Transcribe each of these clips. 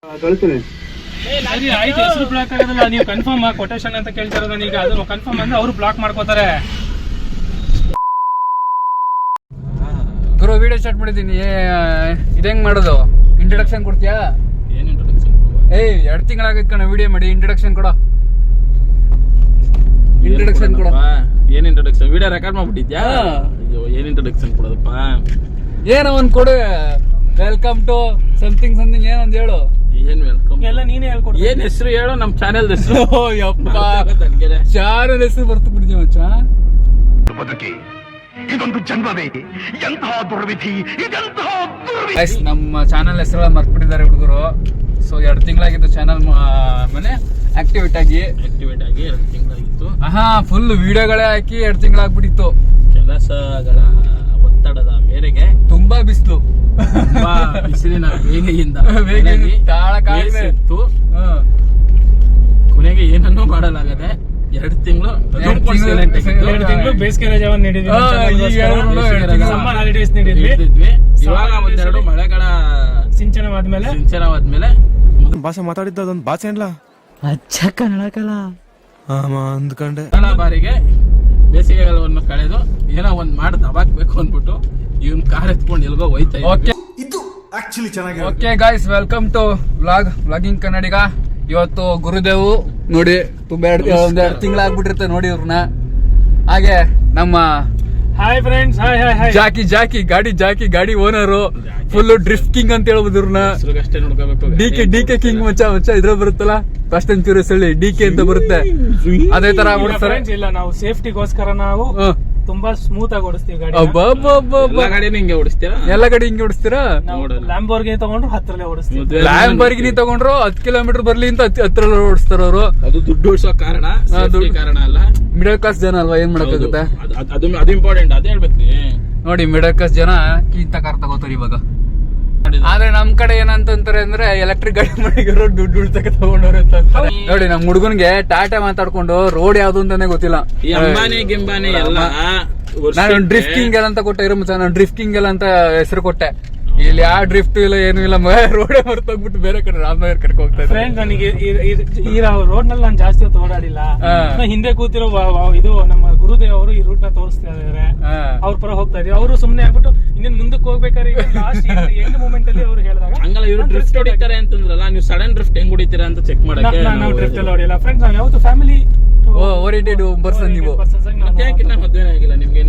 ಕಳ್ತೀನಿ. ಸರಿ ಆಯ್ತು, ಹೆಸರು ಬ್ಲಾಕ್ ಆಗೋದಿಲ್ಲ. ನೀವು ಕನ್ಫರ್ಮ್ ಕೊಟೇಶನ್ ಅಂತ ಕೇಳ್ತಿರೋದು ನನಗೆ. ಅದು ಕನ್ಫರ್ಮ್ ಅಂದ್ರೆ ಅವರು ಬ್ಲಾಕ್ ಮಾಡ್ಕೋತಾರೆ. ಗುರು ವಿಡಿಯೋ ಸ್ಟಾರ್ಟ್ ಮಾಡಿದ್ದೀನಿ. ಇದಂಗ್ ಮಾಡೋದು? ಇಂಟ್ರೊಡಕ್ಷನ್ ಕೊಡ್ತೀಯಾ? ಏನ್ ಇಂಟ್ರೊಡಕ್ಷನ್? 2 ತಿಂಗಳಾಗೈತ್ ಕಣ ವಿಡಿಯೋ ಮಾಡಿ. ಇಂಟ್ರೊಡಕ್ಷನ್ ಕೊಡೋ. ಇಂಟ್ರೊಡಕ್ಷನ್ ಕೊಡೋ. ಏನ್ ಇಂಟ್ರೊಡಕ್ಷನ್? Video record ಮಾಡ್ಬಿಟ್ಟಿದ್ಯಾ? ಅಯ್ಯೋ, ಏನ್ ಇಂಟ್ರೊಡಕ್ಷನ್ ಕೊಡೋದಪ್ಪ? ಏನೋ ಒಂದ್ ಕೊಡು. ವೆಲ್ಕಮ್ ಟು ಸಮಥಿಂಗ್ ಸಮಥಿಂಗ್ ಏನೊಂದ್ ಹೇಳು. ಏನ್ ವೆಲ್ಕಮ್? ಎಲ್ಲ ನೀನೇ ಹೇಳ್ಕೊಡು. ಏನ್ ಹೆಸರು ಹೇಳು? ನಮ್ ಚಾನೆಲ್ ಹೆಸರು. ಚಾನಲ್ ಹೆಸರು ಬರ್ತು ಬಿಡ್ತೀವಿ ಮಚ್ಚ. ಬದುಕಿ ಇದೊಂದು ಜನ್ಮವೇ, ಎಂತಹ ದುರ್ವಿಧಿ, ಇದೆಂತಹ ದುರ್ವಿಧಿ. ಗೈಸ್, ನಮ್ಮ ಚಾನಲ್ ಹೆಸರು ಮರ್ತ್ಬಿಟ್ಟಿದ್ದಾರೆ ಹುಡುಗರು. ಸೊ 2 ತಿಂಗಳಾಗಿತ್ತು ಚಾನಲ್ ಮನೆ ಆಕ್ಟಿವೇಟ್ ಆಗಿ 2 ತಿಂಗಳಾಗಿತ್ತು. ಫುಲ್ ವಿಡಿಯೋಗಳೇ ಹಾಕಿ 2 ತಿಂಗಳಾಗ್ಬಿಟ್ಟಿತ್ತು. ಕೆಲಸಗಳ ಒತ್ತಡದ ಮೇರೆಗೆ ತುಂಬಾ ಬಿಸಿಲು, ತುಂಬಾ ಬಿಸಿಲಿನ ವೇಗೆಯಿಂದ ತಾಳಕ್ಕಾಗದೆ ಇತ್ತು. ಕೊನೆಗೆ ಏನನ್ನೂ ಮಾಡಲಾಗದೆ 2 ತಿಂಗಳು ಬೇಸಿಗೆ ರಜಾವನ್ನು ನೀಡಿದ್ವಿ. Summer holidays ನೀಡಿದ್ವಿ. ಇವಾಗ ಒಂದೆರಡು ಮಳೆಗಳ ಸಿಂಚನವಾದ್ಮೇಲೆ ಭಾಷೆ ಮಾತಾಡಿದ್ದ ಅದೊಂದು ಭಾಷೆ ಏನ್ಲ ಅಚ್ಚ ಕನ್ನಡ ಕಲ ಅಂದ್ಕೊಂಡೆ. ಬಾರಿಗೆ ಬೇಸಿಗೆಗಳನ್ನು ಕಳೆದು ಏನೋ ಒಂದ್ ಮಾಡಿ ದಬಾಕ್ಬೇಕು ಅಂದ್ಬಿಟ್ಟು ಇವನ್ ಕಾರ್ ಎತ್ಕೊಂಡು ಎಲ್ಗೋ ಹೋಯ್ತಾ ಇದ್ವಿ. ಇದು ಆಕ್ಚುಲಿ ಚೆನ್ನಾಗಿ. Okay guys, welcome to vlogging Kannadiga. ಇವತ್ತು ಗುರುದೇವು ನೋಡಿ ತುಂಬಾ 2 ತಿಂಗಳಾಗ್ಬಿಟ್ಟಿರುತ್ತೆ ನೋಡಿ ಇವ್ರನ್ನ. ಹಾಗೆ ನಮ್ಮ ಹಾಯ್ ಫ್ರೆಂಡ್ಸ್, ಹಾಯ್ ಜಾಕಿ ಗಾಡಿ ಓನರು. ಫುಲ್ ಡ್ರಿಫ್ಟ್ ಕಿಂಗ್ ಅಂತ ಹೇಳ್ಬೋದು ಇವ್ರನ್ನ. ಅಷ್ಟೇ ನೋಡ್ಕೋಬೇಕು. ಡಿಕೆ ಕಿಂಗ್ ಮಚ್ಚ ಇದ್ರ ಬರುತ್ತಲ್ಲ, ಫಾಸ್ಟ್ ಅಂಡ್ ಫ್ಯೂರಿಯಸ್ ಹೇಳಿ ಡಿಕೆ ಅಂತ ಬರುತ್ತೆ. ಅದೇ ತರ ಆಗ್ಬಿಡ್ತಾರೆ. ಇಲ್ಲ, ನಾವು ಸೇಫ್ಟಿಗೋಸ್ಕರ ನಾವು ತುಂಬಾ ಸ್ಮೂತ್ ಆಗಿ ಓಡಿಸ್ತೀವಿ ಗಾಡಿ. ಗಾಡಿನ ಹಿಂಗೆ ಓಡಿಸ್ತೀರಾ? ಎಲ್ಲ ಗಾಡಿ ಹಿಂಗೆ ಓಡಿಸ್ತೀರಾ? ಲ್ಯಾಂಬೋರ್ಗಿನಿ ತಗೊಂಡ್ರು ಹತ್ರಲ್ಲೇ ಓಡಿಸ್ತೀವಿ. ಲ್ಯಾಂಬೋರ್ಗಿನಿ ತಗೊಂಡ್ರು 10 ಕಿಲೋಮೀಟರ್ ಬರ್ಲಿ ಅಂತ ಹತ್ರಲ್ಲೇ ಓಡಿಸ್ತಾರ ಅವರು. ಅದು ದುಡ್ಡು ಉಳಿಸೋ ಕಾರಣ, ಕಾರಣ ಅಲ್ಲ. ಮಿಡಲ್ ಕ್ಲಾಸ್ ಜನ ಅಲ್ವಾ, ಏನ್ ಮಾಡಕ್ಕಾಗುತ್ತೆ? ಅದು ಇಂಪಾರ್ಟೆಂಟ್, ಅದೇ ಹೇಳ್ಬೇಕ್ರಿ. ನೋಡಿ, ಮಿಡಲ್ ಕ್ಲಾಸ್ ಜನ ಇಂತ ಕಾರ್ ತಗೋತಾರೆ ಇವಾಗ. ಆದ್ರೆ ನಮ್ ಕಡೆ ಏನಂತಾರೆ ಅಂದ್ರೆ ಎಲೆಕ್ಟ್ರಿಕ್ ಗಾಡಿ ಮಾಡಿರೋ ದುಡ್ಡು ಉಳ್ತಕ ತಗೊಂಡವ್ರೆ ಅಂತ. ನೋಡಿ, ನಮ್ ಹುಡುಗನ್ಗೆ ಟಾಟಾ ಮಾತಾಡ್ಕೊಂಡು ರೋಡ್ ಯಾವ್ದು ಅಂತಾನೆ ಗೊತ್ತಿಲ್ಲ. ಈ ಅಂಬಾನಿ ಗಿಂಬಾನಿ ಎಲ್ಲ ನಾನು ಡ್ರಿಫ್ಟಿಂಗ್ ಎಲ್ಲ ಅಂತ ಕೊಟ್ಟೆ. ನಾನು ಡ್ರಿಫ್ಟಿಂಗ್ ಎಲ್ಲ ಅಂತ ಹೆಸರು ಕೊಟ್ಟೆ. ಇಲ್ಲಿ ಯಾವ ಡ್ರಿಫ್ಟ್ ಇಲ್ಲ, ಏನು ಇಲ್ಲ. ರೋಡೇ ಮರ್ತೋಗ್ಬಿಟ್ಟು ಬೇರೆ ಕಡೆ ರಾಮನಗರ್ ಕರ್ಕೊ ಹೋಗ್ತಾ ಇದ್ದೆ. ನನಗೆ ಈ ರೋಡ್ ನಲ್ಲಿ ನಾನು ಜಾಸ್ತಿ ಹೊತ್ತು ಓಡಾಡಿಲ್ಲ. ಹಿಂದೆ ಕೂತಿರೋ ಇದು ನಮ್ಮ ಗುರುದೇವ್ ಅವರು ಈ ರೂಟ್ ನ ತೋರಿಸ್ತಾ ಇದಾರೆ. ಅವ್ರ ಪರ ಹೋಗ್ತಾ ಇದೀವಿ. ಅವರು ಸುಮ್ನೆ ಆಗ್ಬಿಟ್ಟು ಇನ್ನೇನ್ ಮುಂದಕ್ಕೆ ಹೋಗ್ಬೇಕಾದ್ರೆ ಲಾಸ್ಟ್ ಎಂಡ್ ಮೂಮೆಂಟ್ ಅಲ್ಲಿ ಅವ್ರು ಹೇಳಿದಾಗ ಹಂಗಲ್ಲ, ಇವ್ರು ಡ್ರಿಫ್ಟ್ ಹೊಡಿತಾರೆ ಅಂತಂದ್ರಲ್ಲ, ನೀವು ಸಡನ್ ಡ್ರಿಫ್ಟ್ ಹೆಂಗ್ ಹೊಡಿತೀರಾ ಅಂತ ಚೆಕ್ ಮಾಡಕ್ಕೆ. ನಾವು ಡ್ರಿಫ್ಟ್ ಎಲ್ಲ ಹೊಡಿಯಲ್ಲ ಫ್ರೆಂಡ್ಸ್. ನಾವು ಯಾವತ್ತು ಫ್ಯಾಮಿಲಿ ಓರಿಯೆಂಟೆಡ್ ಪರ್ಸನ್ ನೀವು. ಮದ್ವೆನೇ ಆಗಿಲ್ಲ ನಿಮ್ಗೆ?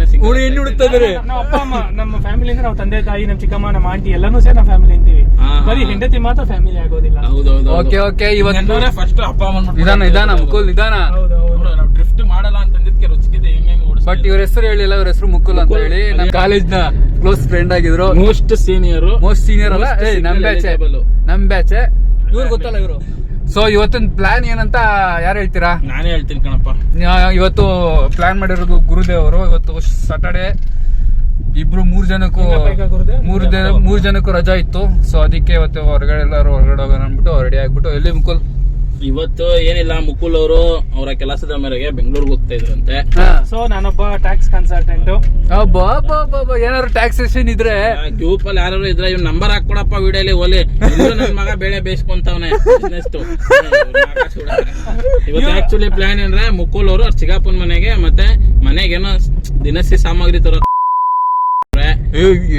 ಹೆಣ್ಣು ಹುಡುಕ್ತಾ ಇದಾರೆ. ನಮ್ಮ ಅಪ್ಪ ಅಮ್ಮ, ನಮ್ಮ ಫ್ಯಾಮಿಲಿ ಅಂದ್ರೆ ನಾವು ತಂದೆ ತಾಯಿ, ನಮ್ಮ ಚಿಕ್ಕಮ್ಮ, ನಮ್ಮ ಆಂಟಿ ಎಲ್ಲಾನು ಸೇರಿ ನಾವು ಫ್ಯಾಮಿಲಿ ಅಂತೀವಿ. ಬರೀ ಹೆಂಡತಿ ಮಾತ್ರ ಫ್ಯಾಮಿಲಿ ಆಗೋದಿಲ್ಲ. ಓಕೆ ಇವತ್ತು ಫಸ್ಟ್ ಅಪ್ಪ ಅಮ್ಮ ನಿಧಾನ ಮುಕುಲ್ ನಿಧಾನ. ನಾವು ಡ್ರಿಫ್ಟ್ ಮಾಡಲ್ಲ ಅಂತಂದಿದ್ಕೆ ರುಚಿಕಿದೆ ಹೆಂಗೆ. ಬಟ್ ಇವ್ರ ಹೆಸರು ಹೇಳಿಲ್ಲ. ಇವ್ರ ಹೆಸರು ಮುಕುಲ್ ಅಂತ ಹೇಳಿ ನಮ್ಮ ಕಾಲೇಜ್ ನ ಕ್ಲೋಸ್ ಫ್ರೆಂಡ್ ಆಗಿದ್ರು. ಮೋಸ್ಟ್ ಸೀನಿಯರ್ ಅಲ್ಲ, ನಮ್ ಬ್ಯಾಚ್. ಇವ್ರು ಗೊತ್ತಲ್ಲ ಇವರು. ಸೊ ಇವತ್ತಿನ ಪ್ಲಾನ್ ಏನಂತ ಯಾರು ಹೇಳ್ತೀರಾ? ನಾನೇ ಹೇಳ್ತೀನಿ ಕಣಪ್ಪ. ಇವತ್ತು ಪ್ಲಾನ್ ಮಾಡಿರೋದು ಗುರುದೇವ್ ಅವರು. ಇವತ್ತು ಸಾಟರ್ಡೆ, 3 ಜನಕ್ಕೂ ರಜಾ ಇತ್ತು. ಸೊ ಅದಕ್ಕೆ ಇವತ್ತು ಎಲ್ಲರೂ ಹೊರಗಡೆ ಹೋಗೋಣ ಅಂದ್ಬಿಟ್ಟು ರೆಡಿ ಆಗ್ಬಿಟ್ಟು. ಎಲ್ಲಿ ಮುಕುಲ್? ಇವತ್ತು ಏನಿಲ್ಲ, ಮುಕುಲ್ ಅವರು ಅವರ ಕೆಲಸದ ಮೇರೆಗೆ ಬೆಂಗಳೂರಿಗೆ ಹೋಗ್ತಾ ಇದ್ರಂತೆ. ಸೊ ನಾನೊಬ್ಬ ಟ್ಯಾಕ್ಸ್ ಕನ್ಸಲ್ಟೆಂಟ್. ಏನಾದ್ರು ಟ್ಯಾಕ್ಸೇಷನ್ ಇದ್ರೆ ಗ್ರೂಪ್ ಅಲ್ಲಿ ಯಾರು ಇದ್ರೆ ಇವ್ ನಂಬರ್ ಹಾಕೊಡಪ್ಪ ವಿಡಿಯೋಲಿ. ಓಲಿ ನನ್ ಮಗ ಬೇಳೆ ಬೇಯಿಸ್ಕೊಂತವನೆ. ಇವತ್ತು ಆಕ್ಚುಲಿ ಪ್ಲಾನ್ ಏನ್ರೆ, ಮುಕುಲ್ ಅವರು ಚಿಗಾಪನ್ ಮನೆಗೆ ಮತ್ತೆ ಮನೆಗೇನೋ ದಿನಸಿ ಸಾಮಗ್ರಿ ತರ.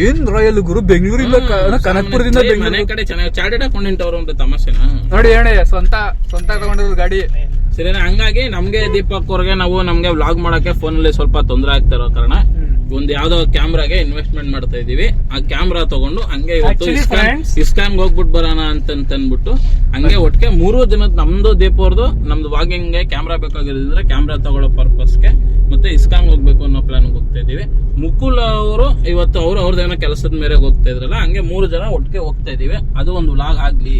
ಏನ್ ರಾಯಲ್ ಗುರು, ಬೆಂಗಳೂರಿಂದ ಕನಕಪುರದಿಂದ ಮನೆ ಕಡೆ ಚೆನ್ನಾಗಿ ಚಾರ್ಟೆಡ್ ಅಕೌಂಟೆಂಟ್ ಅವರು ಅಂತ ತಮಾಷೆನ ನೋಡಿ. ಸ್ವಂತ ತಗೊಂಡಿರೋದು ಗಾಡಿ. ಸರಿನಾ? ಹಂಗಾಗಿ ನಮ್ಗೆ ದೀಪಕ್ ಅವ್ರಿಗೆ ನಮ್ಗೆ ವ್ಲಾಗ್ ಮಾಡಕ್ಕೆ ಫೋನ್ ಅಲ್ಲಿ ಸ್ವಲ್ಪ ತೊಂದರೆ ಆಗ್ತಾ ಇರೋ ಕಾರಣ ಒಂದು ಯಾವ್ದೋ ಕ್ಯಾಮ್ರಾಗೆ ಇನ್ವೆಸ್ಟ್ಮೆಂಟ್ ಮಾಡ್ತಾ ಇದೀವಿ. ಆ ಕ್ಯಾಮ್ರಾ ತಗೊಂಡು ಹಂಗೆ ಇವತ್ತು ಇಸ್ಕಾನ್ ಹೋಗ್ಬಿಟ್ಟು ಬರೋಣ ಅಂತಂದ್ಬಿಟ್ಟು ಹಂಗೆ ಒಟ್ಟಿಗೆ 3 ಜನದ ನಮ್ದು ದೀಪ ಅವ್ರದ್ದು ನಮ್ದು ವಾಕಿಂಗ್ ಕ್ಯಾಮ್ರಾ ಬೇಕಾಗಿರೋದ್ರಿಂದ ಕ್ಯಾಮ್ರಾ ತಗೊಳ್ಳೋ ಪರ್ಪಸ್ಗೆ ಮತ್ತೆ ಇಸ್ಕಾನ್ ಹೋಗ್ಬೇಕು ಅನ್ನೋ ಪ್ಲಾನ್ ಹೋಗ್ತಾ ಇದೀವಿ. ಮುಕುಲ್ ಅವರು ಇವತ್ತು ಅವ್ರದ್ದೇನೋ ಕೆಲಸದ ಮೇರೆಗೆ ಹೋಗ್ತಾ ಇದ್ರಲ್ಲ, ಹಂಗೆ 3 ಜನ ಒಟ್ಟಿಗೆ ಹೋಗ್ತಾ ಇದೀವಿ. ಅದು ಒಂದು ವ್ಲಾಗ್ ಆಗ್ಲಿ,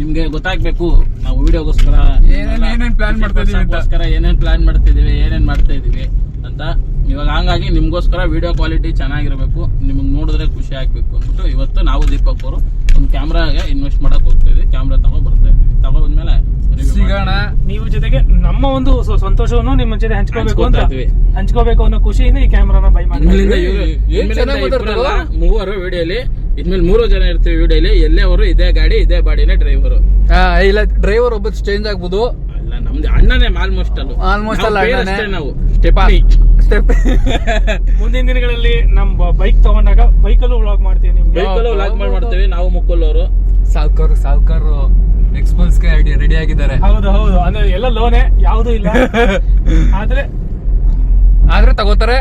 ನಿಮ್ಗೆ ಗೊತ್ತಾಗ್ಬೇಕು ನಾವು ವಿಡಿಯೋಗೋಸ್ಕರ ಏನೇನ್ ಪ್ಲಾನ್ ಮಾಡ್ತಾ ಇದೀವಿ, ಏನೇನ್ ಮಾಡ್ತಾ ಇದೀವಿ ಅಂತ. ಇವಾಗ ಹಂಗಾಗಿ ನಿಮ್ಗೋಸ್ಕರ ವಿಡಿಯೋ ಕ್ವಾಲಿಟಿ ಚೆನ್ನಾಗಿರ್ಬೇಕು, ನಿಮ್ಗೆ ನೋಡಿದ್ರೆ ಖುಷಿ ಆಗ್ಬೇಕು ಅಂದ್ಬಿಟ್ಟು ಇವತ್ತು ನಾವು ದೀಪಕ್ ಅವರು ಒಂದು ಕ್ಯಾಮ್ರಾಗೆ ಇನ್ವೆಸ್ಟ್ ಮಾಡಕ್ ಹೋಗ್ತಾ ಇದೀವಿ. ಕ್ಯಾಮ್ರಾ ಬರ್ತಾ ಇದೀವಿ. ತಗೊಂಡ್ಮೇಲೆ ಸಿಗೋಣ. ನೀವು ಜೊತೆಗೆ ನಮ್ಮ ಒಂದು ಸಂತೋಷವನ್ನು ನಿಮ್ಮ ಜೊತೆ ಹಂಚ್ಕೋಬೇಕು ಅನ್ನೋ ಖುಷಿಯಿಂದ ಈ ಕ್ಯಾಮ್ರಾನ ಬೈ ಮಾಡಿ. 3 ವಿಡಿಯೋಲಿ ಇನ್ಮೇಲೆ 3 ಜನ ಇರ್ತೀವಿ ವಿಡಿಯೋಲಿ. ಎಲ್ಲೇ ಅವರು ಇದೇ ಗಾಡಿ ಇದೇ ಬಾಡಿನೇ ಡ್ರೈವರು. ಇಲ್ಲ ಡ್ರೈವರ್ ಒಬ್ಬ ಚೇಂಜ್ ಆಗ್ಬೋದು. ಅಲ್ಲ ನಮ್ದು ಅಣ್ಣನೇ ಆಲ್ಮೋಸ್ಟ್ ಅಲ್ಲ ಅಣ್ಣನೇ. ನಾವು ಸ್ಟೆಪ್ ಮುಂದಿನ ದಿನಗಳಲ್ಲಿ ನಮ್ ಬೈಕ್ ತಗೊಂಡಾಗ ಬೈಕಲ್ಲೂ ವ್ಲಾಗ್ ಮಾಡ್ತೀವಿ. ನಿಮ್ಗೆ ಬೈಕಲ್ಲೂ ವ್ಲಾಗ್ ಮಾಡ್ತೀವಿ. ನಾವು ಮುಕ್ಕಲ್ಲವರು ಸಾವ್ಕಾರು ಎಕ್ಸ್ಪಲ್ಸ್ಗೆ ರೆಡಿ ಆಗಿದ್ದಾರೆ. ಹೌದು ಅಂದ್ರೆ ಎಲ್ಲ ಲೋನೆ ಯಾವ್ದು ಇಲ್ಲ. ಆದ್ರೆ ತಗೋತಾರೆ.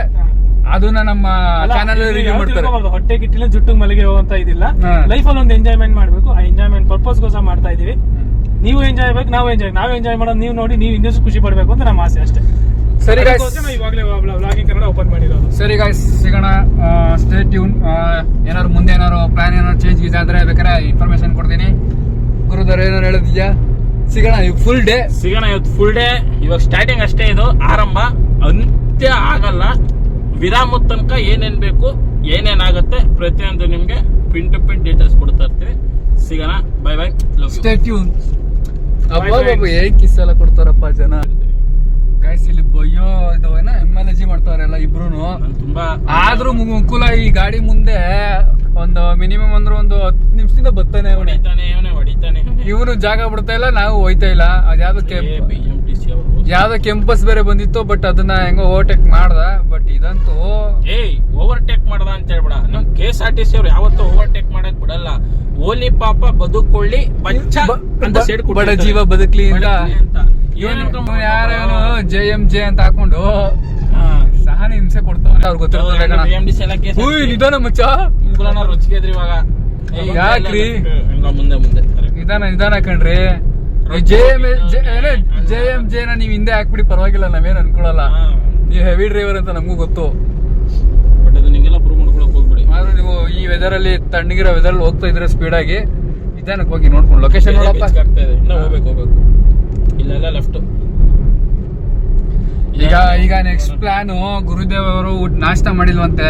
ಅದನ್ನ ನಮ್ಮ ಚಾನಲ್ ರಿವ್ಯೂ ಮಾಡ್ತಾರೆ. ಹೊಟ್ಟೆ ಗಿಟ್ಟಿಲ್ಲ ಜುಟ್ಟು ಮಲೆಗೆ ಹೋಗುವಂತ ಇದಿಲ್ಲ. ಲೈಫ್ ಅಲ್ಲಿ ಒಂದು ಎಂಜಾಯ್ಮೆಂಟ್ ಮಾಡ್ಬೇಕು. ಆ ಎಂಜಾಯ್ಮೆಂಟ್ ಪರ್ಪಸ್ಗೋಸ್ಕರ ಮಾಡ್ತಾ ಇದೀವಿ. ನೀವು ಎಂಜಾಯ್ ಬೇಕು, ನಾವು ಎಂಜಾಯ್ ಮಾಡೋದು ನೀವು ನೋಡಿ, ನೀವು ಇನ್ನಷ್ಟು ಖುಷಿ ಪಡ್ಬೇಕು ಅಂತ ನಮ್ಮ ಆಸೆ ಅಷ್ಟೇ. ಸರಿ ಗಾಯ್ಸ್, ಇವಾಗಲೇ ವ್ಲಾಗಿಂಗ್ ಕನ್ನಡ ಓಪನ್ ಮಾಡಿರೋದು. ಸರಿ ಗಾಯ್ಸ್, ಸಿಗೋಣ. Stay tune. ಏನಾದ್ರು ಮುಂದೆ ಏನಾದ್ರು ಪ್ಲಾನ್ ಏನಾದ್ರು ಚೇಂಜ್ ಆದ್ರೆ ಬೇಕಾದ್ರೆ ಇನ್ಫಾರ್ಮೇಶನ್ ಕೊಡ್ತೀನಿ. ಗುರುದರ್ ಏನಾರು ಹೇಳೋದಿದ್ಯಾ? ಸಿಗೋಣ ಫುಲ್ ಡೇ. ಇವತ್ತು ಫುಲ್ ಡೇ. ಇವಾಗ ಸ್ಟಾರ್ಟಿಂಗ್ ಅಷ್ಟೇ, ಇದು ಆರಂಭ, ಅಂತ್ಯ ಆಗಲ್ಲ. ವಿರಾಮದ ತನಕ ಏನೇನ್ ಬೇಕು, ಏನೇನಾಗುತ್ತೆ ಪ್ರತಿಯೊಂದು ನಿಮ್ಗೆ ಪಿನ್ ಟು ಪಿನ್ ಡೀಟೇಲ್ಸ್ ಕೊಡ್ತಾ ಇರ್ತೀವಿ. ಸಿಗೋಣ. Bye bye. Stay tune. ಏನ್ ಕಿಸ್ ಎಲ್ಲ ಕೊಡ್ತಾರಪ್ಪ ಜನ. ಗಾಯ್ಸ್ ಇಲ್ಲಿ ಬಯ್ಯೋ ಇದು ಏನೋ MLG ಮಾಡ್ತಾರಲ್ಲ ಇಬ್ರು. ತುಂಬಾ ಆದ್ರೂ ಮುಕುಲ ಈ ಗಾಡಿ ಮುಂದೆ ಒಂದು ಮಿನಿಮಮ್ ಅಂದ್ರೆ ಒಂದು 10 ನಿಮಿಷದಿಂದ ಬರ್ತಾನೆ. ಹೊಡಿತಾನೆ. ಇವನು ಜಾಗ ಬಿಡ್ತಾ ಇಲ್ಲ, ನಾವು ಹೋಯ್ತಾ ಇಲ್ಲ. ಅದ್ಯಾವ್ದಕ್ಕೆ BMTC ಅವರು ಯಾವ್ದೋ ಕೆಂಪಸ್ ಬೇರೆ ಬಂದಿತ್ತು, ಬಟ್ ಅದನ್ನ ಹೆಂಗೋ ಓವರ್ಟೇಕ್ ಮಾಡ್ದ. ಬಟ್ ಇದಂತೂ ಓವರ್ಟೇಕ್ ಮಾಡ್ದ ಅಂತ ಹೇಳ್ಬೇಡ. ನಮ್ KSRTC ಅವ್ರು ಯಾವತ್ತೂ ಓವರ್ಟೇಕ್ ಮಾಡಕ್ ಬಿಡಲ್ಲ. ಓಲಿ ಪಾಪ ಬದುಕೊಳ್ಳಿ ಬಚ್ಚ ಅಂತ ಸೈಡ್ ಬಡ ಜೀವ ಬದುಕ್ಲಿ ಅಂತ. ಯಾರೇನು JMJ ಅಂತ ಹಾಕೊಂಡು ಸಹನ ಹಿಂಸೆ ಕೊಡ್ತಾವ. ಅವ್ರು ಗೊತ್ತಿರ್ತದೆ. ನಿಧಾನ ಮಚ್ಚ, ರುಚಿಗೆದ್ರಿ ಇವಾಗ. ಯಾಕ್ರಿ ಮುಂದೆ ನಿಧಾನ ಕಣ್ರಿ. JMJ ನ ನೀವ್ ಹಿಂದೆ ಹಾಕ್ಬಿಡಿ, ಪರವಾಗಿಲ್ಲ, ನಾವೇನ್ ಅನ್ಕೊಳಲ್ಲ. ನೀವ್ ಹೆವಿ ಡ್ರೈವರ್ ಅಂತ ನಮಗೂ ಗೊತ್ತು. ಬಟ್ ಅದು ನಿಂಗೆಲ್ಲ ಪ್ರೂವ್ ಮಾಡ್ಕೊಳಕ್ ಹೋಗ್ಬಿಡಿ. ಆದ್ರೆ ನೀವು ಈ ವೆದರ್ ಅಲ್ಲಿ, ತಣ್ಣಗಿರೋ ವೆದರ್ ಅಲ್ಲಿ ಹೋಗ್ತಾ ಇದ್ರೆ ಸ್ಪೀಡ್ ಆಗಿ ನಿಧಾನಕ್ಕೆ ಹೋಗಿ ನೋಡ್ಕೊಂಡು ಲೊಕೇಶನ್ ನೋಡಪ್ಪ. ಹೋಗ್ಬೇಕು. ಇಲ್ಲೆಲ್ಲ ಲೆಫ್ಟ್. ಈಗ ನೆಕ್ಸ್ಟ್ ಪ್ಲಾನ್, ಗುರುದೇವ್ ಅವರು ನಾಷ್ಟ ಮಾಡಿಲ್ವಂತೆ,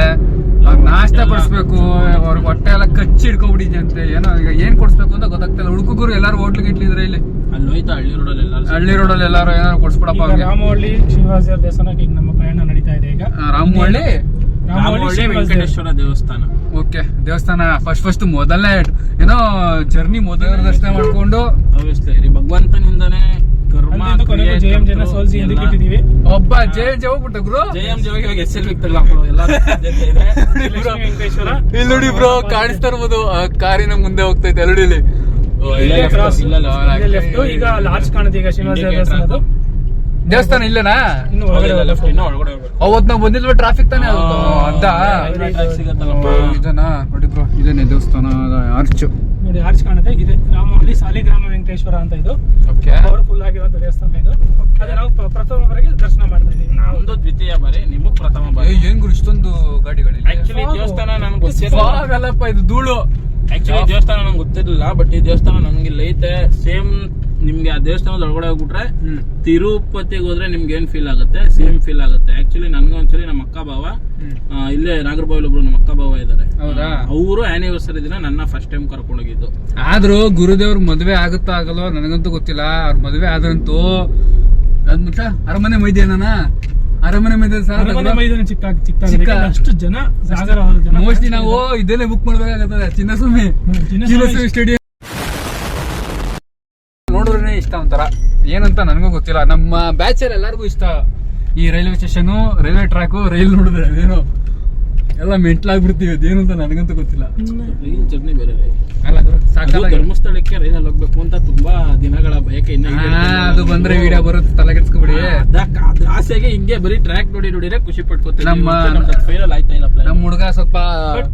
ನಾಷ್ಟ ಕೊಡಿಸ್ಬೇಕು. ಅವ್ರಿಗೆ ಹೊಟ್ಟೆ ಎಲ್ಲ ಕಚ್ಚಿ ಹಿಡ್ಕೊಬಿಟ್ಟಿದೆ ಅಂತೆ. ಏನೋ ಈಗ ಏನ್ ಕೊಡಿಸ್ಬೇಕು ಅಂತ ಗೊತ್ತಾಗ್ತಿಲ್ಲ. ಹುಡುಗರು ಎಲ್ಲಾರು ಹೋಟ್ಲಿಗೆ ಇಟ್ಲಿದ್ರೆ ಇಲ್ಲಿ ಅಲ್ಲಿ ಹೋಯ್ತಾ ಹಳ್ಳಿ ರೋಡಲ್ಲಿ ಎಲ್ಲಾರು ಏನಾರು ಕೊಡ್ಸ್ಬಿಡಪ್ಪ. ರಾಮವಳ್ಳಿ ಶ್ರೀನಿವಾಸ ದೇವಸ್ಥಾನಕ್ಕೆ ಈಗ ನಮ್ಮ ಪ್ರಯಾಣ ನಡೀತಾ ಇದೆ. ಈಗ ರಾಮವಳ್ಳಿ ವೆಂಕಟೇಶ್ವರ ದೇವಸ್ಥಾನ. ಓಕೆ, ದೇವಸ್ಥಾನ ಫಸ್ಟ್ ಮೊದಲನೇ ಏನೋ ಜರ್ನಿ ಮೊದಲ ದರ್ಶನ ಮಾಡ್ಕೊಂಡು ಭಗವಂತನಿಂದಾನೇ ಕರ್ಮ JMJ ನ ಸೋಲ್ಸಿ ಹಿಂದಕ್ಕೆ ಇಟ್ಟಿದೀವಿ. ಒಬ್ಬ JMJ ಹೋಗ್ಬಿಟ್ಟ ಗುರು. JMJ ಹೋಗಿ SLV ತಗೊಳ್ಳೋ ಎಲ್ಲ ವೆಂಕಟೇಶ್ವರ ಇಲ್ಲಿ ನೋಡಿ ಬ್ರೋ, ಕಾಣಿಸ್ತಾ ಇರ್ಬೋದು ಕಾರಿನ ಮುಂದೆ ಹೋಗ್ತೈತೆ ಅಲ್ಲಡಿಲಿ. ಈಗ ಲಾರ್ಜ್ ಕಾಣುತ್ತೆ. ಈಗ ಶ್ರೀನಿವಾಸ ದೇವಸ್ಥಾನದ್ದು ದೇವಸ್ಥಾನ ಇಲ್ಲನಾ? ಇನ್ನು ಒಳಗಡೆ ಅವತ್ ನಾವು ಬಂದಿಲ್ವ, ಟ್ರಾಫಿಕ್ ತಾನೇ ಅದ್ದ. ಇದನ್ನ ನೋಡಿ ಬ್ರೋ, ಇದೇನೆ ದೇವಸ್ಥಾನ ಆರ್ಚ್ ನೋಡಿ, ಆರ್ಚ್ ಕಾಣುತ್ತೆ. ಇದೆ ರಾಮವಳ್ಳಿ ಸಾಲಿಗ್ರಾಮ ವೆಂಕಟೇಶ್ವರ ಅಂತ. ಇದು ಓಕೆ, ಪವರ್ಫುಲ್ ಆಗಿರುವಂತ ದೇವಸ್ಥಾನ ಇದು. ಅದೇ ನಾವು ಪ್ರಥಮ ಬಾರಿಗೆ ದರ್ಶನ ಮಾಡ್ತಾ ಇದೀವಿ. ನಮ್ದು ದ್ವಿತೀಯ ಬಾರಿ, ನಿಮಗ್ ಪ್ರಥಮ ಬಾರಿ. ಏನ್ ಗುರು ಇಷ್ಟೊಂದು ಗಾಡಿಗಳಿಲ್ಲ. ಆಕ್ಚುಲಿ ದೇವಸ್ಥಾನ ನನ್ಗೆ ಗೊತ್ತಿರಲಿಲ್ಲ. ಇದು ಧೂಳು. ಆಕ್ಚುಲಿ ದೇವಸ್ಥಾನ ನಂಗೆ ಗೊತ್ತಿರಲಿಲ್ಲ, ಬಟ್ ಈ ದೇವಸ್ಥಾನ ನಮ್ಗೆ ಇಲ್ಲಿ ಐತೆ. ಸೇಮ್ ನಿಮ್ಗೆ ಆ ದೇವಸ್ಥಾನದ ಒಳಗಡೆ ಹೋಗ್ಬಿಟ್ರೆ ತಿರುಪತಿಗೆ ಹೋದ್ರೆ ನಿಮ್ಗೆ ಏನ್ ಫೀಲ್ ಆಗುತ್ತೆ, ಸೇಮ್ ಫೀಲ್ ಆಗುತ್ತೆ. ಆಕ್ಚುಲಿ ನನ್ಗೊಂದ್ಸರಿ ನಮ್ಮ ಅಕ್ಕ ಭಾವ ಇಲ್ಲೇ ನಾಗರಬಾವಿಲ್ ಒಬ್ರು ನಮ್ಮ ಅಕ್ಕ ಭಾವ ಇದಾರೆ. ಅವರು ಆನಿವರ್ಸರಿ ದಿನ ನನ್ನ ಫಸ್ಟ್ ಟೈಮ್ ಕರ್ಕೊಂಡು ಹೋಗಿದ್ದು. ಆದ್ರೂ ಗುರುದೇವ್ರ ಮದ್ವೆ ಆಗುತ್ತಾ ಆಗಲ್ವ ನನಗಂತೂ ಗೊತ್ತಿಲ್ಲ. ಅವ್ರ ಮದ್ವೆ ಆದ್ರಂತೂ ಅರಮನೆ ಮೈದಾನ ಚಿಕ್ಕ ಅಷ್ಟು ಜನ ಮೋಸ್ಟ್ಲಿ ನಾವು ಇದನ್ನೇ ಬುಕ್ ಮಾಡ್ಬೇಕಾಗತ್ತದೆ. ಚಿನ್ನಸ್ವಾಮಿ ಸ್ಟೇಡಿಯಂ ನೋಡಿದ್ರೆ ಇಷ್ಟ ಒಂಥರ ಏನಂತ ನನಗೂ ಗೊತ್ತಿಲ್ಲ. ನಮ್ಮ ಬ್ಯಾಚರ್ ಎಲ್ಲರಿಗೂ ಇಷ್ಟ. ಈ railway station, railway track, rail ನೋಡಿದ್ರೆ ಅದೇನೋ ಎಲ್ಲ ಮೆಂಟ್ಲಾಗ್ಬಿಡ್ತೀವಿ. ಅದೇನು ಅಂತ ನನಗಂತೂ ಗೊತ್ತಿಲ್ಲ. ರೈಲ್ ಜರ್ನಿ ಬೇರೆ ಅಲ್ಲ ಧರ್ಮಸ್ಥಳಕ್ಕೆ ರೈಲಲ್ಲಿ ಹೋಗ್ಬೇಕು ಅಂತ ತುಂಬಾ ದಿನಗಳ ಬಯಕೆ. ಅದು ಬಂದ್ರೆ ವಿಡಿಯೋ ಬರುತ್ತೆ, ತಲೆಗೆಡ್ಸ್ಕೊಬಿಡಿ. ಆಸೆಗೆ ಹಿಂಗೆ ಬರೀ ಟ್ರ್ಯಾಕ್ ನೋಡಿದ್ರೆ ಖುಷಿ ಪಡ್ಕೋತೀವಿ. ಫೈನಲ್ ಆಯ್ತಾ ಇಲ್ಲ. ನಮ್ಮ ಹುಡುಗ ಸ್ವಲ್ಪ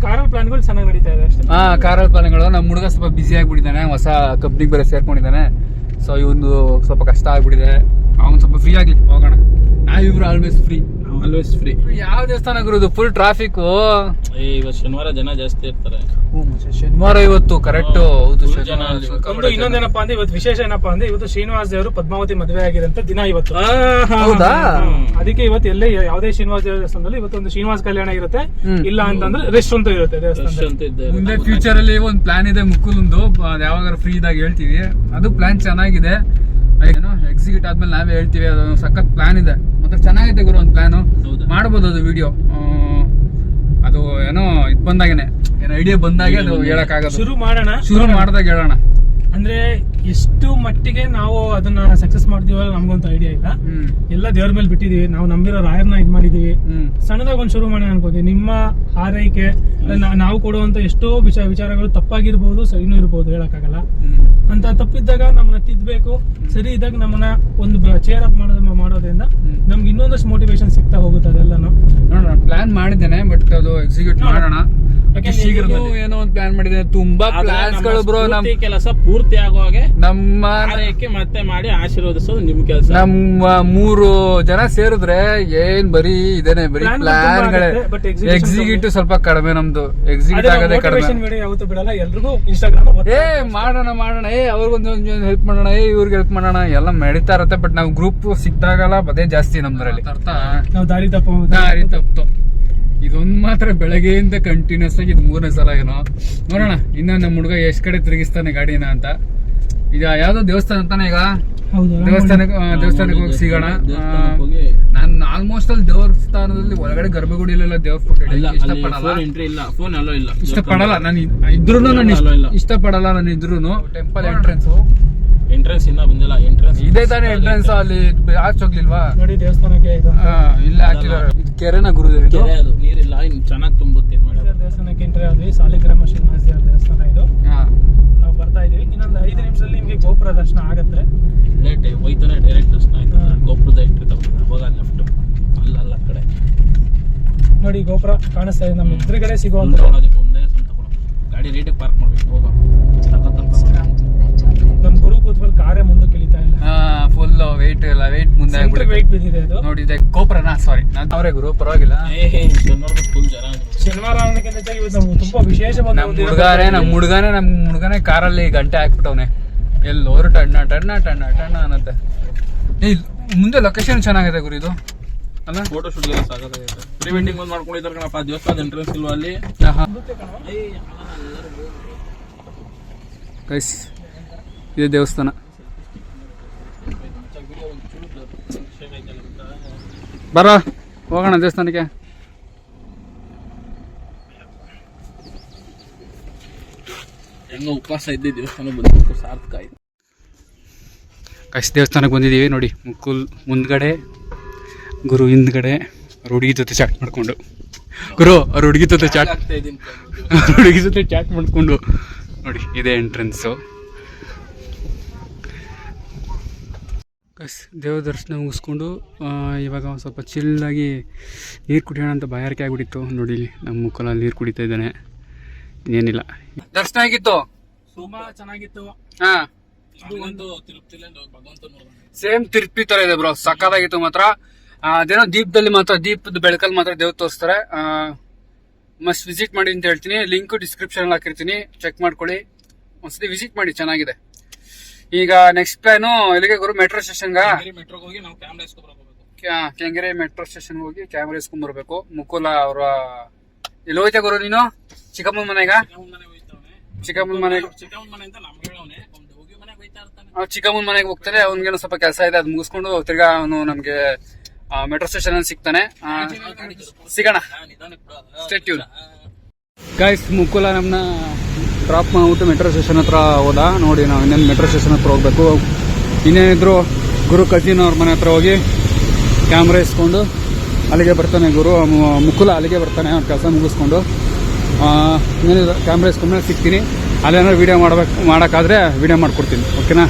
ಕಾರಲ್ ಪ್ಲಾನ್ಗಳು ಚೆನ್ನಾಗಿ ನಡೀತಾ ಇದೆ ಅಷ್ಟೇ. ಕಾರಲ್ ಪ್ಲಾನ್ಗಳು. ನಮ್ಮ ಹುಡುಗ ಸ್ವಲ್ಪ ಬಿಸಿ ಆಗ್ಬಿಟ್ಟಿದ್ದಾನೆ, ಹೊಸ ಕಂಪ್ನಿಗೆ ಬೇರೆ ಸೇರ್ಕೊಂಡಿದ್ದಾನೆ. ಸೊ ಇವನು ಸ್ವಲ್ಪ ಕಷ್ಟ ಆಗ್ಬಿಟ್ಟಿದೆ. ಅವನು ಸ್ವಲ್ಪ ಫ್ರೀ ಆಗ್ಲಿ ಹೋಗೋಣ. ನಾವಿಬ್ರು ಆಲ್ವೇಸ್ ಫ್ರೀ. ಯಾವ ದೇವಸ್ಥಾನ ಗುರುದು? Full traffic. ಇವತ್ತು ಶನಿವಾರ ಜನ ಜಾಸ್ತಿ ಇರ್ತಾರೆ. ಶನಿವಾರ ಇವತ್ತು ಕರೆಕ್ಟ್. ಹೌದು, ಇನ್ನೊಂದೇನಪ್ಪಾ ಅಂದ್ರೆ ಇವತ್ತು ವಿಶೇಷ ಏನಪ್ಪಾ ಅಂದ್ರೆ ಇವತ್ತು ಶ್ರೀನಿವಾಸ ದೇವರು ಪದ್ಮಾವತಿ ಮದುವೆ ಆಗಿರಂತ ದಿನ ಇವತ್ತು. ಹೌದಾ? ಅದಕ್ಕೆ ಇವತ್ತು ಎಲ್ಲೇ ಯಾವುದೇ ಶ್ರೀನಿವಾಸ ದೇವಸ್ಥಾನದಲ್ಲಿ ಇವತ್ತು ಒಂದು ಶ್ರೀನಿವಾಸ ಕಲ್ಯಾಣ ಇರುತ್ತೆ. ಇಲ್ಲ ಅಂತಂದ್ರೆ ರೆಸ್ಟ್ ಅಂತ ಇರುತ್ತೆ ದೇವಸ್ಥಾನದಲ್ಲಿ. ಮುಂದೆ ಫ್ಯೂಚರ್ ಅಲ್ಲಿ ಒಂದು ಪ್ಲಾನ್ ಇದೆ ಮುಕ್ಕುಲೊಂದು, ಯಾವಾಗ ಫ್ರೀ ಇದಾಗ ಹೇಳ್ತೀವಿ. ಅದು ಪ್ಲಾನ್ ಚೆನ್ನಾಗಿದೆ. ಏನೋ ಎಕ್ಸಿಕ್ಯೂಟ್ ಆದ್ಮೇಲೆ ನಾವೇ ಹೇಳ್ತೀವಿ. ಅದು ಸಖತ್ ಪ್ಲಾನ್ ಇದೆ, ಮತ್ತೆ ಚೆನ್ನಾಗಿದೆ ಗುರು. ಒಂದು ಪ್ಲಾನ್ ಮಾಡ್ಬೋದು. ಅದು ವಿಡಿಯೋ ಅದು ಏನೋ ಇದು ಬಂದಾಗೇನೆ ಏನ್ ಐಡಿಯಾ ಬಂದಾಗೆ ಅದು ಹೇಳಕ್ಕಾಗದು. ಶುರು ಮಾಡೋಣ, ಶುರು ಮಾಡಿದಾಗ ಹೇಳೋಣ. ಅಂದ್ರೆ ಎಷ್ಟು ಮಟ್ಟಿಗೆ ನಾವು ಅದನ್ನ ಸಕ್ಸಸ್ ಮಾಡ್ತೀವಲ್ಲ ನಮ್ಗೊಂದು ಐಡಿಯಾ ಇಲ್ಲ. ಎಲ್ಲ ದೇವ್ರ ಮೇಲೆ ಬಿಟ್ಟಿದೀವಿ, ನಾವು ನಂಬಿರೋ ರಾಯರ್ನ ಇದ್ ಮಾಡಿದೀವಿ. ಸಣ್ಣದಾಗ ಒಂದ್ ಶುರು ಮಾಡೋಣ ಅನ್ಕೋತೀವಿ. ನಿಮ್ಮ ಹಾರೈಕೆ, ನಾವು ಕೊಡುವಂತ ಎಷ್ಟೋ ವಿಚಾರಗಳು ತಪ್ಪಾಗಿರ್ಬೋದು, ಸರಿನೂ ಇರ್ಬೋದು, ಹೇಳಕ್ಕಾಗಲ್ಲ. ಅಂತ ತಪ್ಪಿದ್ದಾಗ ನಮ್ಮನ್ನ ತಿದ್ದಬೇಕು, ಸರಿ ಇದ್ದಾಗ ನಮ್ಮನ್ನ ಒಂದು ಚೇರ್ ಅಪ್ ಮಾಡೋದ್ರಿಂದ ನಮ್ಗೆ ಇನ್ನೊಂದಷ್ಟು ಮೋಟಿವೇಶನ್ ಸಿಗ್ತಾ ಹೋಗುತ್ತೆ. ಅದೆಲ್ಲನು ನೋಡೋಣ, ಪ್ಲಾನ್ ಮಾಡಿದ್ದೇನೆ, ಬಟ್ ಅದು ಎಕ್ಸಿಕ್ಯೂಟ್ ಮಾಡೋಣ. ಏನೋ ಒಂದು ಪ್ಲಾನ್ ಮಾಡಿದ್ದೇನೆ, ತುಂಬಾ ಪ್ಲಾನ್ಸ್ ಗಳು ಬ್ರೋ. ನಮ್ ಕೆಲಸ ಪೂರ್ತಿ ಆಗುವಾಗೆ ನಮ್ಮ ಆರೈಕೆ ಮತ್ತೆ ಮಾಡಿ ಆಶೀರ್ವದಿಸೋದು ನಿಮ್ ಕೆಲಸ. ನಮ್ಮ 3 ಜನ ಸೇರಿದ್ರೆ ಏನ್ ಬರೀ ಇದೇನೆ, ಬರೀ ಪ್ಲಾನ್ ಗಳೇ. ಎಕ್ಸಿಕ್ಯೂಟಿವ್ ಸ್ವಲ್ಪ ಕಡಿಮೆ ನಮ್ದು, ಎಕ್ಸಿಕ್ಯೂಟ್ ಆಗೋದೇ ಕಡಿಮೆ. ಯಾವತ್ತೂ ಬಿಡಲ್ಲ, ಎಲ್ರಿಗೂ ಇನ್ಸ್ಟಾಗ್ರಾಮ್ ಮಾಡೋಣ, ಅವ್ರಿಗೊಂದು ಹೆಲ್ಪ್ ಮಾಡೋಣ, ಇವ್ರಿಗೆ ಹೆಲ್ಪ್ ಮಾಡೋಣ, ಎಲ್ಲ ನಡೀತಾ ಇರತ್ತೆ. ಬಟ್ ನಾವು ಗ್ರೂಪ್ ಸಿಕ್ತಾಗಲ್ಲ, ಅದೇ ಜಾಸ್ತಿ ನಮ್ದ್ರಲ್ಲಿ. ನಾವು ದಾರಿ ತಪ್ಪು. ಇದೊಂದ್ ಮಾತ್ರ ಬೆಳಗ್ಗೆಯಿಂದ ಕಂಟಿನ್ಯೂಸ್ ಆಗಿ ಇದು 3ನೇ ಸಲ ಏನೋ. ನೋಡೋಣ ಇನ್ನ ನಮ್ಮ ಹುಡುಗ ಎಷ್ಟ್ ಕಡೆ ತಿರುಗಿಸ್ತಾನೆ ಗಾಡಿನ ಅಂತ. ಈಗ ಯಾವ್ದೋ ದೇವಸ್ಥಾನ ಅಂತಾನೆ, ಈಗ ದೇವಸ್ಥಾನಕ್ಕೆ ಹೋಗಿ ಸಿಗೋಣ. ನಾನು ಆಲ್ಮೋಸ್ಟ್ ಅಲ್ಲಿ ದೇವಸ್ಥಾನದಲ್ಲಿ ಒಳಗಡೆ ಗರ್ಭಗುಡಿಯಲ್ಲೆಲ್ಲ ದೇವ್ರ ಫೋಟೋ ಇಷ್ಟಪಡಲ್ಲ. ನಾನು ಇಷ್ಟಪಡಲ್ಲ. ನಾನು ಇದ್ರೂನು ಟೆಂಪಲ್ ಎಂಟ್ರೆನ್ಸ್ ಇನ್ನ ಬಂದಿಲ್ಲ. ಎಂಟ್ರೆನ್ಸ್ ಇದೇ ತಾನೇ ಎಂಟ್ರೆನ್ಸ್. ಅಲ್ಲಿ ಆಚೆ ಹೋಗ್ಲಿಲ್ವಾ ನೋಡಿ ದೇವಸ್ಥಾನಕ್ಕೆ? ಇಲ್ಲ ಹಾಕಿದ್ದಾರೆ. ಕೆರೆನ ಗುರುದೇವ್ ಕೆರೆ, ಅದು ನೀರಿಲ್ಲ, ಇನ್ನು ಚೆನ್ನಾಗಿ ತುಂಬುತ್ತೆ. ದೇವಸ್ಥಾನಕ್ಕೆ ಎಂಟ್ರಿ ಆದ್ವಿ. ಸಾಲಿಗ್ರಾಮ ಶ್ರೀನಿವಾಸ ದೇವಸ್ಥಾನ ಇದು. ನಾವು ಬರ್ತಾ ಇದೀವಿ. ಇನ್ನೊಂದು 5 ನಿಮಿಷದಲ್ಲಿ ನಿಮ್ಗೆ ಗೋಪುರ ದರ್ಶನ ಆಗತ್ತೆ. ಲೇಟ್ ಹೋಯ್ತಾನೆ, ಡೈರೆಕ್ಟ್ ದರ್ಶನ ಆಯ್ತು. ಗೋಪುರದ ಎಂಟ್ರಿ ತಗೊಂಡು ಅವಾಗ ಲೆಫ್ಟ್ ಅಲ್ಲ ಕಡೆ ನೋಡಿ ಗೋಪುರ ಕಾಣಿಸ್ತಾ ಇದೆ. ನಮ್ಮ ಎದುರುಗಡೆ ಸಿಗುವಂತ ಮುಂದೆ ಸ್ವಂತ ಗಾಡಿ ರೇಟಿಗೆ ಪಾರ್ಕ್ ಮಾಡ್ಬೇಕು. ಹೋಗೋ ನಮ್ ಗುರು ಕೂತ್ಕೊಂಡು ಕಾರೇ ಮುಂದಕ್ಕೆ ಇಳಿತಾ ಇಲ್ಲ. ಫುಲ್ ವೇಟ್ ಇಲ್ಲ, ವೇಟ್ ಮುಂದೆ ವೇಟ್ ಬಿದ್ದಿದೆ ಅದು. ನೋಡಿದೆ ಗೋಪುರನ, ಸಾರಿ ನಾನು ಅವರೇ ಗುರು, ಪರವಾಗಿಲ್ಲ. ಫುಲ್ ಜನ ಶನಿವಾರ ಅನ್ನೋದಕ್ಕಿಂತ ಹೆಚ್ಚಾಗಿ ಇವತ್ತು ನಮ್ಗೆ ತುಂಬಾ ವಿಶೇಷವಾದ ನಮ್ಮ ಹುಡುಗನೇ ಕಾರಲ್ಲಿ ಗಂಟೆ ಹಾಕ್ಬಿಟ್ಟವನೆ. ಎಲ್ಲಿ ಅವರು ಟಣ್ಣ ಅನ್ನತ್ತೆ. ಮುಂದೆ ಲೊಕೇಶನ್ ಚೆನ್ನಾಗಿದೆ ಗುರು ಇದು ಅಲ್ಲ. ಫೋಟೋ ಶೂಟ್ ಸಾಕಾಗೈತೆ. ಪ್ರೀ ವೆಡ್ಡಿಂಗ್ ಒಂದು ಮಾಡ್ಕೊಂಡಿದ್ದಾರೆ ಕಣಪ್ಪ. ದೇವಸ್ಥಾನದ ಎಂಟ್ರೆನ್ಸ್ ಇಲ್ವಾ ಅಲ್ಲಿ? ಗೈಸ್ ಇದೆ ದೇವಸ್ಥಾನ. ಬರ ಹೋಗೋಣ ದೇವಸ್ಥಾನಕ್ಕೆ. ಹೆಂಗ ಉಪವಾಸ ಇದ್ದೆ ದೇವಸ್ಥಾನ ಬಂದು ಸಾರ್ಥಕ ಆಯ್ತು. ಗೈಸ್ ದೇವಸ್ಥಾನಕ್ಕೆ ಬಂದಿದ್ದೀವಿ ನೋಡಿ. ಮುಕುಲ್ ಮುಂದ್ಗಡೆ, ಗುರು ಹಿಂದ್ಗಡೆ. ಅವ್ರ ಹುಡುಗಿ ಜೊತೆ ಚಾಟ್ ಮಾಡ್ಕೊಂಡು, ಗುರು ಅವ್ರ ಹುಡುಗಿ ಜೊತೆ ಚಾಟ್ ಮಾಡ್ಕೊಂಡು ನೋಡಿ ಇದೇ ಎಂಟ್ರೆನ್ಸು. ದೇವ್ರ ದರ್ಶನ ಮುಗಿಸ್ಕೊಂಡು ಇವಾಗ ಸ್ವಲ್ಪ ಚಿಲ್ಲಾಗಿ ನೀರು ಕುಡಿಯೋಣ ಅಂತ ಬಾಯಾರಿಕೆ ಆಗಿಬಿಟ್ಟಿತ್ತು. ನೋಡಿ ನಮ್ಮ ಮುಕ್ಕಲಲ್ಲಿ ನೀರು ಕುಡಿತಾ ಇದ್ದಾನೆ. ಏನಿಲ್ಲ, ದರ್ಶನ ಆಗಿತ್ತು, ತುಂಬಾ ಚೆನ್ನಾಗಿತ್ತು. ಸೇಮ್ ತಿರುಪತಿ ತರ ಇದೆ ಬ್ರೋ, ಸಕ್ಕತ್ತಾಗಿತ್ತು ಮಾತ್ರ. ಅದೇನೋ ದೀಪದಲ್ಲಿ ಮಾತ್ರ, ದೀಪದ ಬೆಳಕಲ್ಲಿ ಮಾತ್ರ ದೇವ್ರು ತೋರಿಸ್ತಾರೆ. ಮಸ್ಟ್ ವಿಸಿಟ್ ಮಾಡಿ ಅಂತ ಹೇಳ್ತೀನಿ. ಲಿಂಕ್ ಡಿಸ್ಕ್ರಿಪ್ಷನ್ ಹಾಕಿರ್ತೀನಿ, ಚೆಕ್ ಮಾಡ್ಕೊಳ್ಳಿ. ಒಂದ್ಸತಿ ವಿಸಿಟ್ ಮಾಡಿ, ಚೆನ್ನಾಗಿದೆ. ಈಗ ನೆಕ್ಸ್ಟ್ ಪ್ಲಾನು ಎಲ್ಲಿಗೆ ಗುರು? ಮೆಟ್ರೋ ಸ್ಟೇಷನ್ಗ. ಕೆಂಗೇರಿ ಮೆಟ್ರೋ ಸ್ಟೇಷನ್ ಹೋಗಿ ಕ್ಯಾಮ್ರಾ ಇಸ್ಕೊಂಡ್ಬರ್ಬೇಕು. ಮುಕುಲ ಅವರ ಎಲ್ಲಿ ಹೋಯ್ತಾ ಗುರು ನೀನು? ಚಿಕ್ಕಮ್ಮನ ಮನೆಗ? ಚಿಕ್ಕಮ್ಮನ ಮನೆಗೆ ಮನೆಗೆ ಹೋಗ್ತಾರೆ. ಅವ್ನಿಗೇನೋ ಸ್ವಲ್ಪ ಕೆಲಸ ಇದೆ, ಅದು ಮುಗಿಸ್ಕೊಂಡು ತಿರ್ಗಾ ಅವನು ನಮ್ಗೆ ಮೆಟ್ರೋ ಸ್ಟೇಷನ್ ಅಲ್ಲಿ ಸಿಗ್ತಾನೆ. ಸಿಗೋಣ, ಸ್ಟೇ ಟ್ಯೂನ್. ಗೈಸ್ ಮುಕುಲ ನಮ್ಮನ್ನ ಡ್ರಾಪ್ ಮಾಡ್ಬಿಟ್ಟು ಮೆಟ್ರೋ ಸ್ಟೇಷನ್ ಹತ್ರ ಹೋದ. ನೋಡಿ ನಾವು ಇನ್ನೇನು ಮೆಟ್ರೋ ಸ್ಟೇಷನ್ ಹತ್ರ ಹೋಗ್ಬೇಕು. ಇನ್ನೇನಿದ್ರು ಗುರು ಕಜಿನ್ ಅವ್ರ ಮನೆ ಹತ್ರ ಹೋಗಿ ಕ್ಯಾಮ್ರಾ ಇಸ್ಕೊಂಡು ಅಲ್ಲಿಗೆ ಬರ್ತಾನೆ ಗುರು. ಮುಕುಲ ಅಲ್ಲಿಗೆ ಬರ್ತಾನೆ ಅವ್ರ ಕೆಲಸ ಮುಗಿಸ್ಕೊಂಡು. ಇನ್ನೇನಿದ್ರು ಕ್ಯಾಮ್ರಾ ಇಸ್ಕೊಂಡ್ಮೇಲೆ ಸಿಗ್ತೀನಿ. ಅಲ್ಲೇನಾದ್ರು ವೀಡಿಯೋ ಮಾಡೋಕ್ಕಾದ್ರೆ ವೀಡಿಯೋ ಮಾಡ್ಕೊಡ್ತೀನಿ, ಓಕೆನಾ?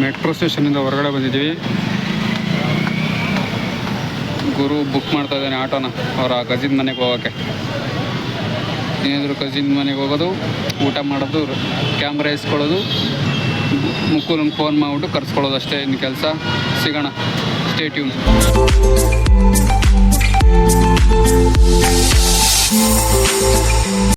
ಮೆಟ್ರೋ ಸ್ಟೇಷನಿಂದ ಹೊರಗಡೆ ಬಂದಿದ್ದೀವಿ. ಗುರು ಬುಕ್ ಮಾಡ್ತಾ ಇದ್ದಾನೆ ಆಟೋನ ಅವರ ಕಸಿನ್ ಮನೆಗೆ ಹೋಗೋಕ್ಕೆ. ಏನಾದರೂ ಕಸಿನ್ ಮನೆಗೆ ಹೋಗೋದು, ಊಟ ಮಾಡೋದು, ಕ್ಯಾಮ್ರಾ ಇಸ್ಕೊಳ್ಳೋದು, ಮುಕ್ಕುಲಂಗೆ ಫೋನ್ ಮಾಡಿಬಿಟ್ಟು ಕರ್ಸ್ಕೊಳ್ಳೋದು ಅಷ್ಟೇ ಇನ್ನು ಕೆಲಸ. ಸಿಗೋಣ, ಸ್ಟೇ ಟ್ಯೂನ್.